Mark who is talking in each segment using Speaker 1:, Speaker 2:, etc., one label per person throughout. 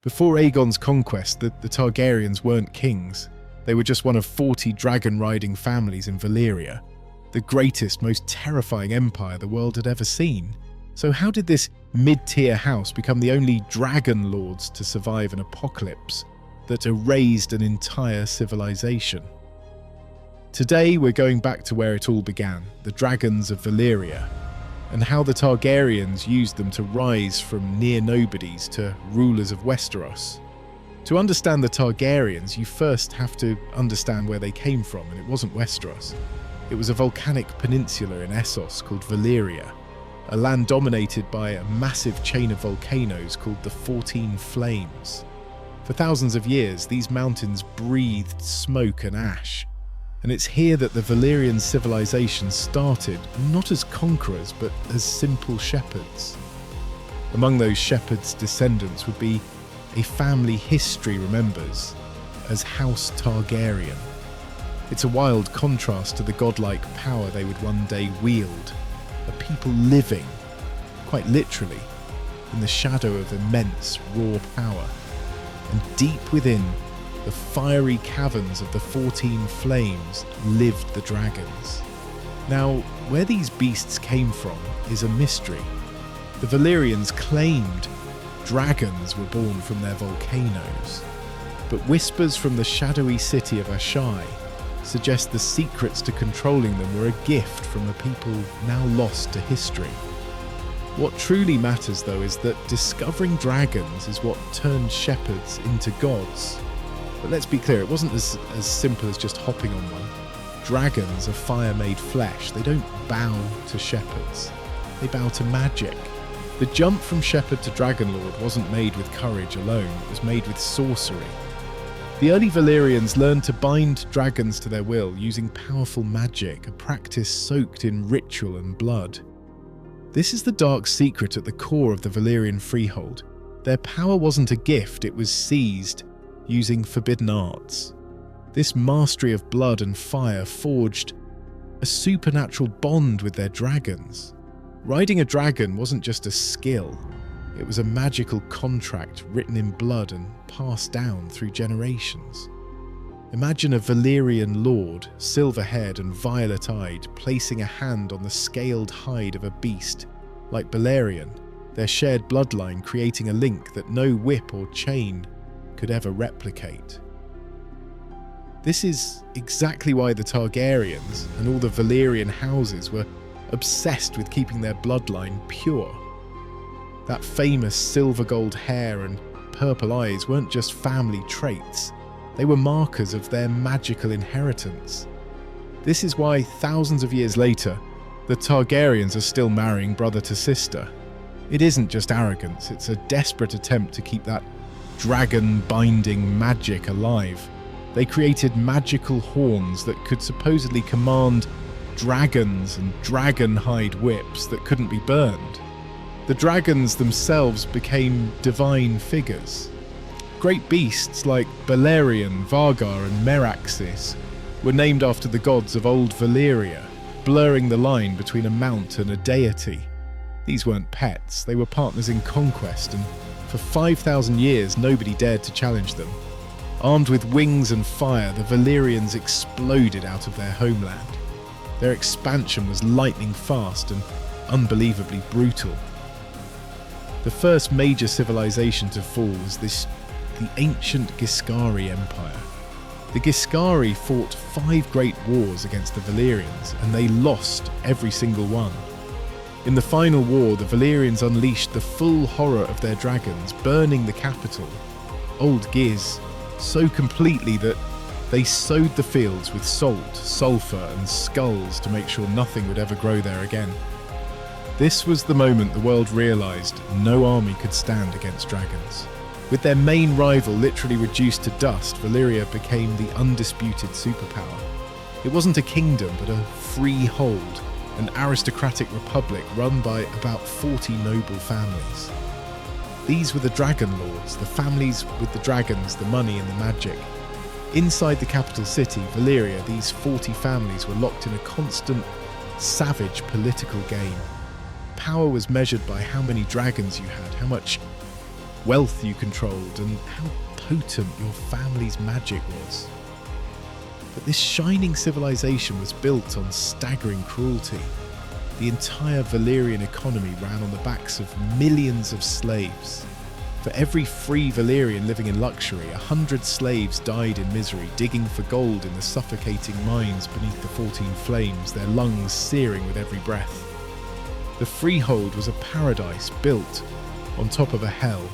Speaker 1: Before Aegon's conquest, the Targaryens weren't kings. They were just one of 40 dragon-riding families in Valyria, the greatest, most terrifying empire the world had ever seen. So how did this mid-tier house become the only dragonlords to survive an apocalypse that erased an entire civilization? Today we're going back to where it all began, the dragons of Valyria, and how the Targaryens used them to rise from near-nobodies to rulers of Westeros. To understand the Targaryens, you first have to understand where they came from, and it wasn't Westeros. It was a volcanic peninsula in Essos called Valyria, a land dominated by a massive chain of volcanoes called the 14 Flames. For thousands of years, these mountains breathed smoke and ash, and it's here that the Valyrian civilization started, not as conquerors, but as simple shepherds. Among those shepherds' descendants would be a family history remembers as House Targaryen. It's a wild contrast to the godlike power they would one day wield, a people living, quite literally, in the shadow of immense raw power. And deep within the fiery caverns of the 14 Flames lived the dragons. Now, where these beasts came from is a mystery. The Valyrians claimed dragons were born from their volcanoes, but whispers from the shadowy city of Ashai suggest the secrets to controlling them were a gift from a people now lost to history. What truly matters, though, is that discovering dragons is what turned shepherds into gods. But let's be clear, it wasn't as simple as just hopping on one. Dragons are fire-made flesh. They don't bow to shepherds. They bow to magic. The jump from shepherd to dragonlord wasn't made with courage alone, it was made with sorcery. The early Valyrians learned to bind dragons to their will using powerful magic, a practice soaked in ritual and blood. This is the dark secret at the core of the Valyrian Freehold. Their power wasn't a gift, it was seized using forbidden arts. This mastery of blood and fire forged a supernatural bond with their dragons. Riding a dragon wasn't just a skill, it was a magical contract written in blood and passed down through generations. Imagine a Valyrian lord, silver-haired and violet-eyed, placing a hand on the scaled hide of a beast like Balerion, their shared bloodline creating a link that no whip or chain could ever replicate. This is exactly why the Targaryens and all the Valyrian houses were obsessed with keeping their bloodline pure. That famous silver-gold hair and purple eyes weren't just family traits, they were markers of their magical inheritance. This is why, thousands of years later, the Targaryens are still marrying brother to sister. It isn't just arrogance, it's a desperate attempt to keep that dragon-binding magic alive. They created magical horns that could supposedly command dragons and dragon-hide whips that couldn't be burned. The dragons themselves became divine figures. Great beasts like Balerion, Vargar and Meraxes were named after the gods of old Valyria, blurring the line between a mount and a deity. These weren't pets, they were partners in conquest, and for 5,000 years nobody dared to challenge them. Armed with wings and fire, the Valyrians exploded out of their homeland. Their expansion was lightning fast and unbelievably brutal. The first major civilization to fall was the ancient Giscari Empire. The Giscari fought 5 great wars against the Valyrians, and they lost every single one. In the final war, the Valyrians unleashed the full horror of their dragons, burning the capital, Old Giz, so completely that they sowed the fields with salt, sulphur and skulls to make sure nothing would ever grow there again. This was the moment the world realised no army could stand against dragons. With their main rival literally reduced to dust, Valyria became the undisputed superpower. It wasn't a kingdom, but a freehold, an aristocratic republic run by about 40 noble families. These were the dragonlords, the families with the dragons, the money and the magic. Inside the capital city, Valyria, these 40 families were locked in a constant, savage political game. Power was measured by how many dragons you had, how much wealth you controlled, and how potent your family's magic was. But this shining civilization was built on staggering cruelty. The entire Valyrian economy ran on the backs of millions of slaves. For every free Valyrian living in luxury, 100 slaves died in misery, digging for gold in the suffocating mines beneath the 14 flames, their lungs searing with every breath. The Freehold was a paradise built on top of a hell.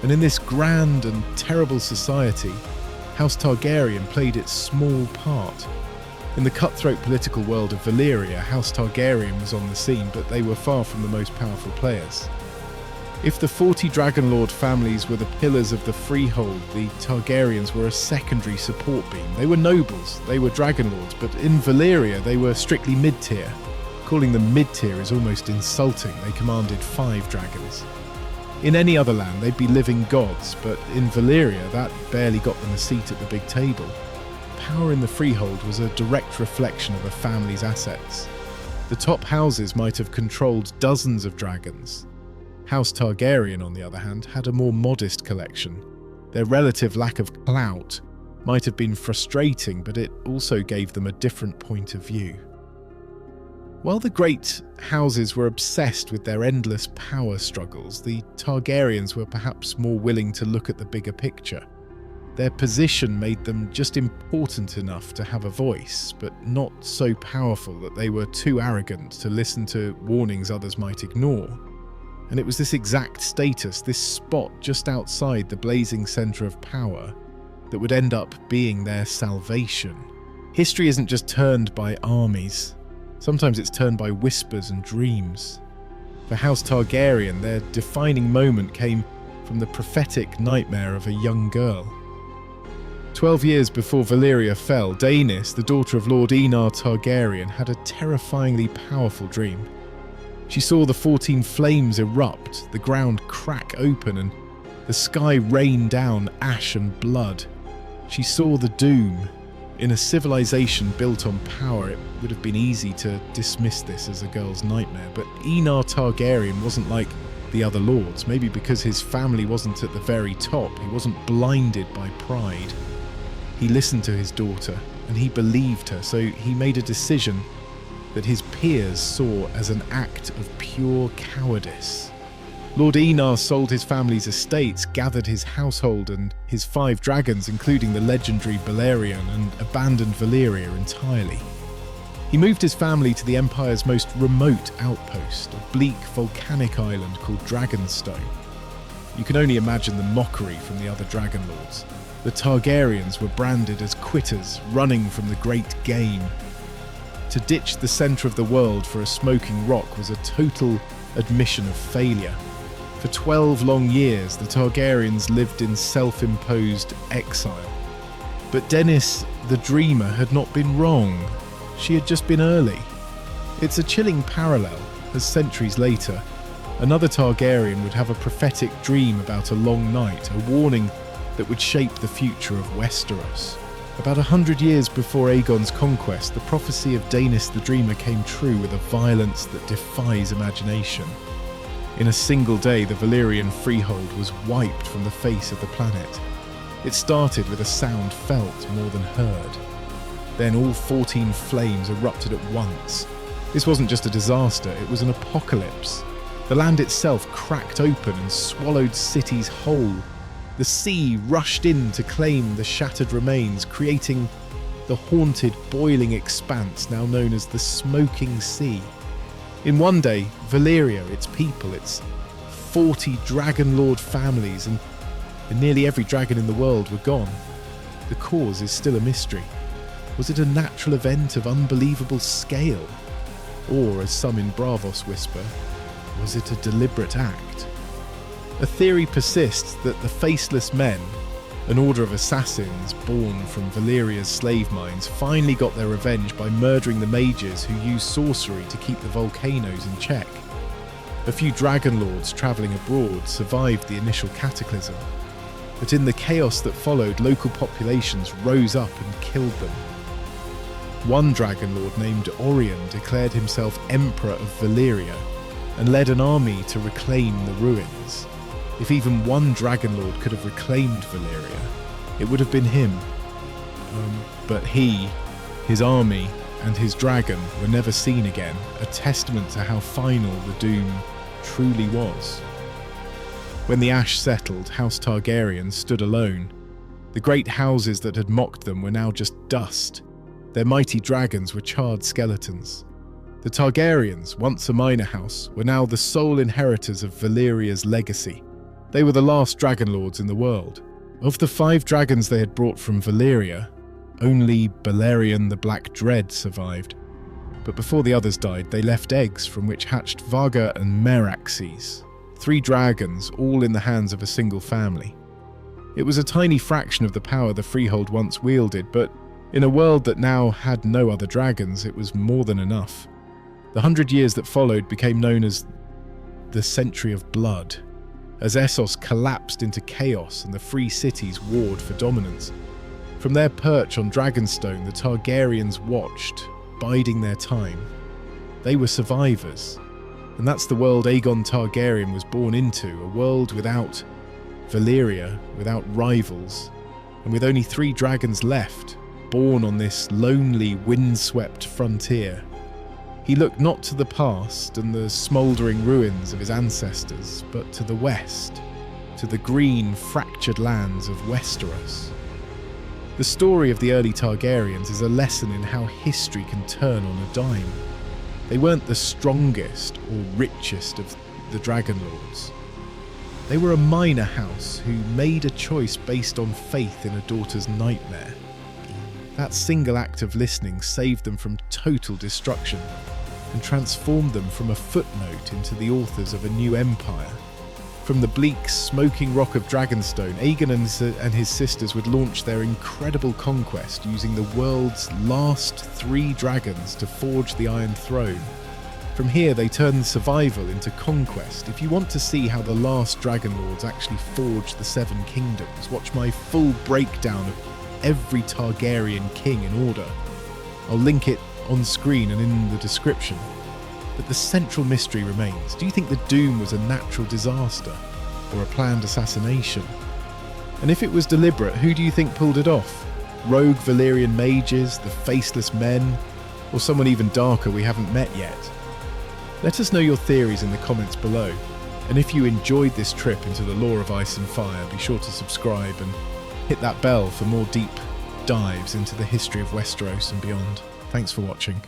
Speaker 1: And in this grand and terrible society, House Targaryen played its small part. In the cutthroat political world of Valyria, House Targaryen was on the scene, but they were far from the most powerful players. If the 40 dragonlord families were the pillars of the Freehold, the Targaryens were a secondary support beam. They were nobles, they were dragonlords, but in Valyria they were strictly mid-tier. Calling them mid-tier is almost insulting. They commanded 5 dragons. In any other land they'd be living gods, but in Valyria that barely got them a seat at the big table. Power in the Freehold was a direct reflection of a family's assets. The top houses might have controlled dozens of dragons. House Targaryen, on the other hand, had a more modest collection. Their relative lack of clout might have been frustrating, but it also gave them a different point of view. While the great houses were obsessed with their endless power struggles, the Targaryens were perhaps more willing to look at the bigger picture. Their position made them just important enough to have a voice, but not so powerful that they were too arrogant to listen to warnings others might ignore. And it was this exact status, this spot just outside the blazing centre of power, that would end up being their salvation. History isn't just turned by armies. Sometimes it's turned by whispers and dreams. For House Targaryen, their defining moment came from the prophetic nightmare of a young girl. 12 years before Valyria fell, Daenys, the daughter of Lord Aegon Targaryen, had a terrifyingly powerful dream. She saw the 14 flames erupt, the ground crack open, and the sky rain down ash and blood. She saw the doom. In a civilization built on power, it would have been easy to dismiss this as a girl's nightmare, but Aegon Targaryen wasn't like the other lords, maybe because his family wasn't at the very top. He wasn't blinded by pride. He listened to his daughter, and he believed her, so he made a decision that his peers saw as an act of pure cowardice. Lord Aegon sold his family's estates, gathered his household and his 5 dragons, including the legendary Balerion, and abandoned Valyria entirely. He moved his family to the Empire's most remote outpost, a bleak volcanic island called Dragonstone. You can only imagine the mockery from the other dragonlords. The Targaryens were branded as quitters, running from the great game. To ditch the centre of the world for a smoking rock was a total admission of failure. For 12 long years, the Targaryens lived in self-imposed exile. But Daenys the Dreamer had not been wrong. She had just been early. It's a chilling parallel, as centuries later, another Targaryen would have a prophetic dream about a long night, a warning that would shape the future of Westeros. About 100 years before Aegon's conquest, the prophecy of Daenys the Dreamer came true with a violence that defies imagination. In a single day, the Valyrian Freehold was wiped from the face of the planet. It started with a sound felt more than heard. Then all 14 flames erupted at once. This wasn't just a disaster, it was an apocalypse. The land itself cracked open and swallowed cities whole. The sea rushed in to claim the shattered remains, creating the haunted, boiling expanse now known as the Smoking Sea. In one day, Valyria, its people, its 40 dragonlord families, and nearly every dragon in the world were gone. The cause is still a mystery. Was it a natural event of unbelievable scale? Or, as some in Braavos whisper, was it a deliberate act? A theory persists that the Faceless Men, an order of assassins born from Valyria's slave mines, finally got their revenge by murdering the mages who used sorcery to keep the volcanoes in check. A few dragonlords travelling abroad survived the initial cataclysm, but in the chaos that followed, local populations rose up and killed them. One dragonlord named Orion declared himself Emperor of Valyria and led an army to reclaim the ruins. If even one dragonlord could have reclaimed Valyria, it would have been him. But he, his army, and his dragon were never seen again, a testament to how final the doom truly was. When the ash settled, House Targaryen stood alone. The great houses that had mocked them were now just dust. Their mighty dragons were charred skeletons. The Targaryens, once a minor house, were now the sole inheritors of Valyria's legacy. They were the last dragonlords in the world. Of the 5 dragons they had brought from Valyria, only Balerion the Black Dread survived. But before the others died, they left eggs from which hatched Varga and Meraxes, 3 dragons, all in the hands of a single family. It was a tiny fraction of the power the Freehold once wielded, but in a world that now had no other dragons, it was more than enough. The 100 years that followed became known as the Century of Blood, as Essos collapsed into chaos and the free cities warred for dominance. From their perch on Dragonstone, the Targaryens watched, biding their time. They were survivors, and that's the world Aegon Targaryen was born into, a world without Valyria, without rivals, and with only 3 dragons left, born on this lonely, windswept frontier. He looked not to the past and the smouldering ruins of his ancestors, but to the west, to the green, fractured lands of Westeros. The story of the early Targaryens is a lesson in how history can turn on a dime. They weren't the strongest or richest of the dragonlords. They were a minor house who made a choice based on faith in a daughter's nightmare. That single act of listening saved them from total destruction and transformed them from a footnote into the authors of a new empire. From the bleak, smoking rock of Dragonstone, Aegon and his sisters would launch their incredible conquest using the world's last 3 dragons to forge the Iron Throne. From here, they turned survival into conquest. If you want to see how the last dragonlords actually forged the 7 kingdoms, watch my full breakdown of every Targaryen king in order. I'll link it on screen and in the description. But the central mystery remains. Do you think the doom was a natural disaster or a planned assassination? And if it was deliberate, who do you think pulled it off? Rogue Valyrian mages, the faceless men, or someone even darker we haven't met yet? Let us know your theories in the comments below. And if you enjoyed this trip into the lore of Ice and Fire, be sure to subscribe and hit that bell for more deep dives into the history of Westeros and beyond. Thanks for watching.